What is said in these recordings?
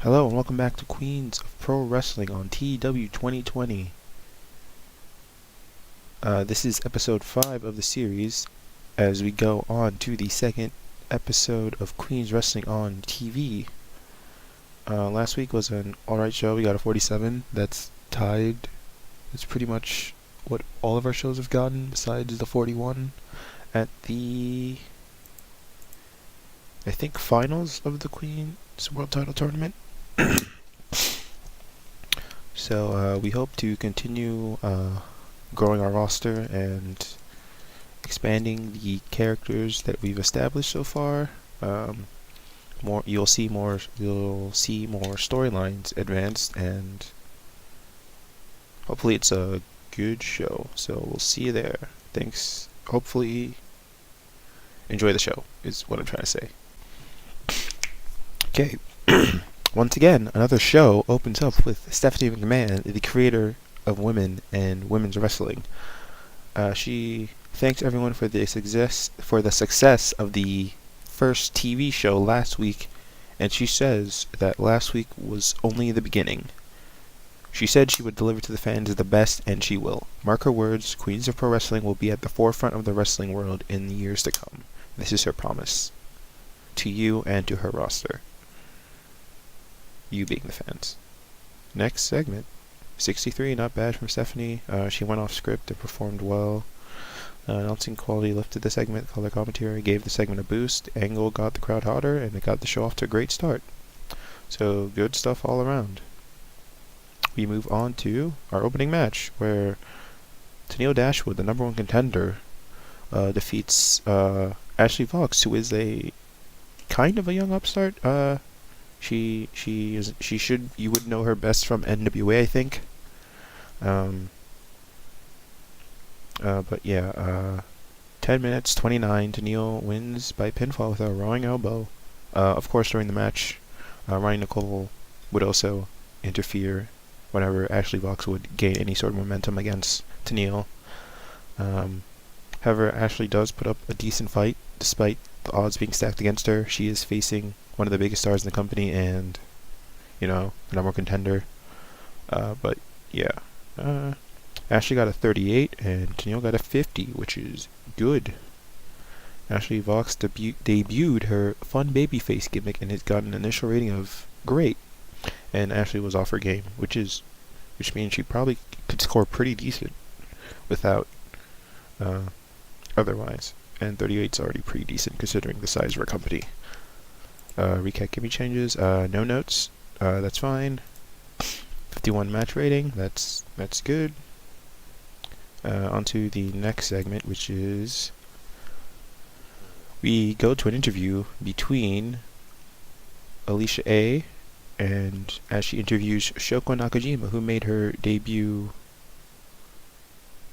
Hello and welcome back to Queens of Pro Wrestling on TEW 2020. This is episode 5 of the series as we go on to the second episode of Queens Wrestling on TV. Last week was an alright show. We got a 47. That's tied. That's pretty much what all of our shows have gotten besides the 41 at the, I think, finals of the Queens World Title Tournament. So we hope to continue growing our roster and expanding the characters that we've established so far. You'll see more storylines advanced, and hopefully it's a good show. So we'll see you there. Thanks. Hopefully enjoy the show is what I'm trying to say. Okay. Once again, another show opens up with Stephanie McMahon, the creator of women and women's wrestling. She thanks everyone for the success of the first TV show last week, and she says that last week was only the beginning. She said she would deliver to the fans the best, and she will. Mark her words, Queens of Pro Wrestling will be at the forefront of the wrestling world in the years to come. This is her promise to you and to her roster. You being the fans. Next segment. 63, not bad from Stephanie. She went off script and performed well. Announcing quality lifted the segment. Color commentary gave the segment a boost. Angle got the crowd hotter, and it got the show off to a great start. So, good stuff all around. We move on to our opening match, where Tenille Dashwood, the number one contender, defeats Ashley Vox, who is a kind of a young upstart. You would know her best from NWA, I think. But yeah, 10 minutes, 29, Tenille wins by pinfall with a rowing elbow. Of course, during the match, Ryan Nicole would also interfere whenever Ashley Vox would gain any sort of momentum against Tenille. However, Ashley does put up a decent fight, despite the odds being stacked against her. She is facing one of the biggest stars in the company and, the number one contender. But yeah, Ashley got a 38 and Tenille got a 50, which is good. Ashley Vox debuted her fun babyface gimmick and has got an initial rating of great. And Ashley was off her game, which means she probably could score pretty decent without otherwise. And 38's already pretty decent considering the size of her company. Recap gimmick changes. No notes. That's fine. 51 match rating. That's good. Onto the next segment, which is we go to an interview between Alicia A. and as she interviews Shoko Nakajima, who made her debut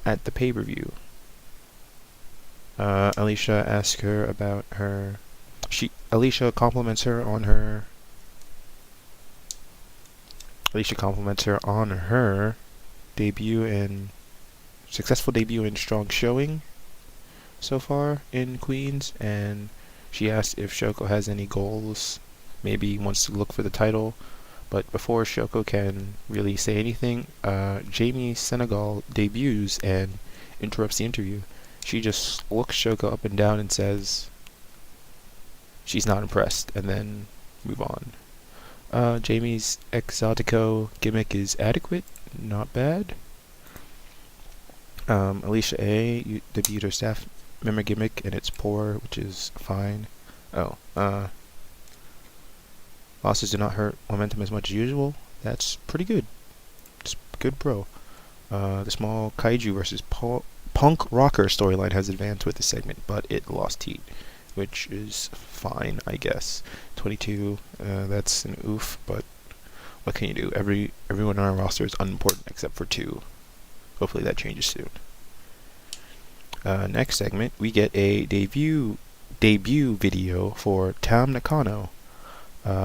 at the pay-per-view. Alicia asks her about her. Alicia compliments her on her debut and successful debut and strong showing so far in Queens, and she asks if Shoko has any goals, maybe wants to look for the title. But before Shoko can really say anything, Jamie Senegal debuts and interrupts the interview. She just looks Shoko up and down and says she's not impressed, and then move on. Jamie's Exotico gimmick is adequate, not bad. Alicia A. debuted her staff member gimmick, and it's poor, which is fine. Losses do not hurt momentum as much as usual. That's pretty good. It's good, bro. The small kaiju versus punk rocker storyline has advanced with the segment, but it lost heat, which is fine, I guess. 22, that's an oof, but what can you do? Everyone on our roster is unimportant except for 2. Hopefully that changes soon. Next segment, we get a debut video for Tam Nakano.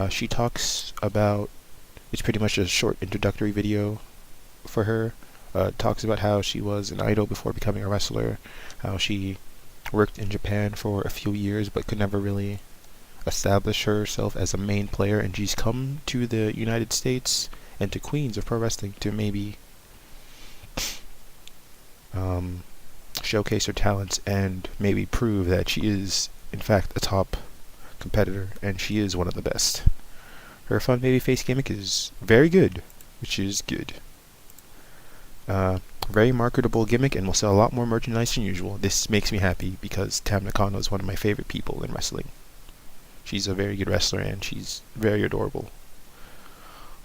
She talks about, it's pretty much a short introductory video for her. Talks about how she was an idol before becoming a wrestler, how she worked in Japan for a few years but could never really establish herself as a main player, and she's come to the United States and to Queens of Pro Wrestling to maybe showcase her talents and maybe prove that she is in fact a top competitor and she is one of the best. Her fun babyface gimmick is very good, which is good. Very marketable gimmick and will sell a lot more merchandise than usual. This makes me happy because Tam Nakano is one of my favorite people in wrestling. She's a very good wrestler and she's very adorable.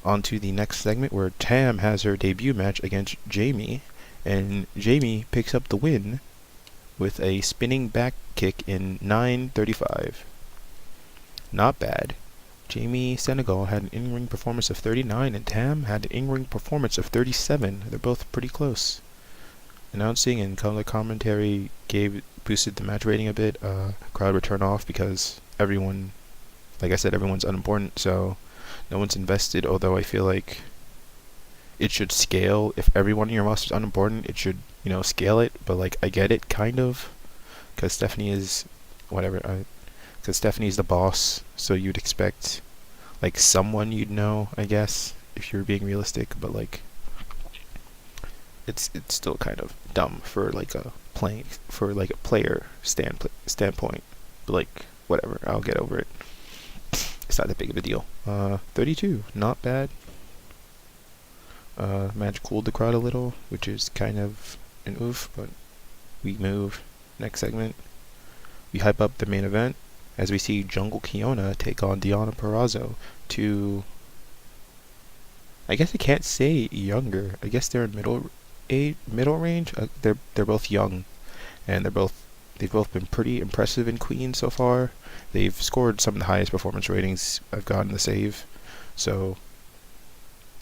On to the next segment where Tam has her debut match against Jamie, and Jamie picks up the win with a spinning back kick in 9:35. Not bad. Jamie Senegal had an in-ring performance of 39 and Tam had an in-ring performance of 37. They're both pretty close. Announcing and color commentary boosted the match rating a bit. Crowd would turn off because everyone, like I said, everyone's unimportant, so no one's invested, although I feel like it should scale. If everyone in your roster is unimportant, it should, scale it, but like I get it, kind of, because Stephanie is, because Stephanie's the boss, so you'd expect, like, someone you'd know, I guess, if you're being realistic, but, like, it's still kind of dumb for, like, a player standpoint, but, like, whatever, I'll get over it. It's not that big of a deal. 32, not bad. Match cooled the crowd a little, which is kind of an oof, but we move. Next segment, we hype up the main event as we see Jungle Kiona take on Deonna Purrazzo to, I guess I can't say younger. I guess they're in middle range. They're both young, and they've both been pretty impressive in Queens so far. They've scored some of the highest performance ratings I've gotten the save. So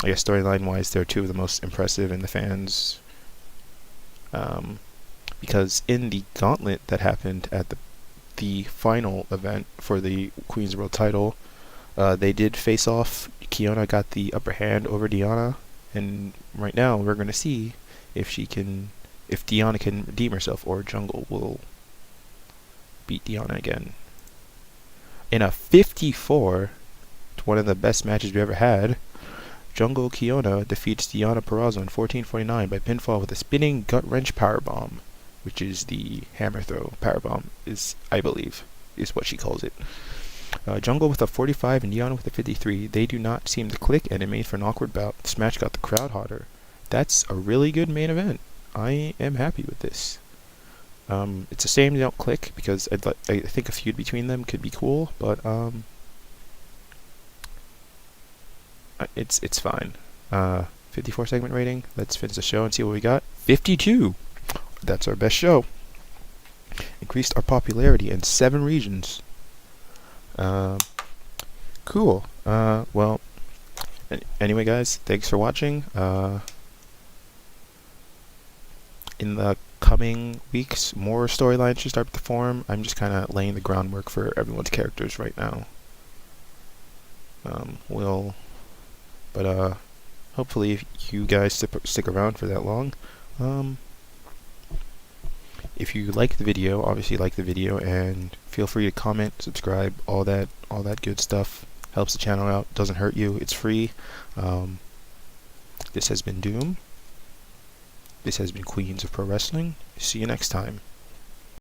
I guess storyline wise, they're two of the most impressive in the fans. Because in the gauntlet that happened at the final event for the Queens World title, they did face off. Kiona got the upper hand over Deonna, and right now we're going to see if Deonna can redeem herself or Jungle will beat Deonna again. In a 54, one of the best matches we ever had, Jungle Kiona defeats Deonna Purrazzo in 14:49 by pinfall with a spinning gut-wrench powerbomb, which is the hammer throw powerbomb, I believe, is what she calls it. Jungle with a 45 and Deonna with a 53. They do not seem to click, and it made for an awkward bout. This match got the crowd hotter. That's a really good main event. I am happy with this. It's a shame they don't click because I think a feud between them could be cool, but it's fine. 54 segment rating. Let's finish the show and see what we got. 52. That's our best show. Increased our popularity in 7 regions. Cool. Well, anyway, guys, thanks for watching. In the coming weeks, more storylines should start to form. I'm just kind of laying the groundwork for everyone's characters right now. Hopefully if you guys stick around for that long. If you like the video, obviously like the video, and feel free to comment, subscribe, all that good stuff. Helps the channel out, doesn't hurt you, it's free. This has been Doom. This has been Queens of Pro Wrestling. See you next time.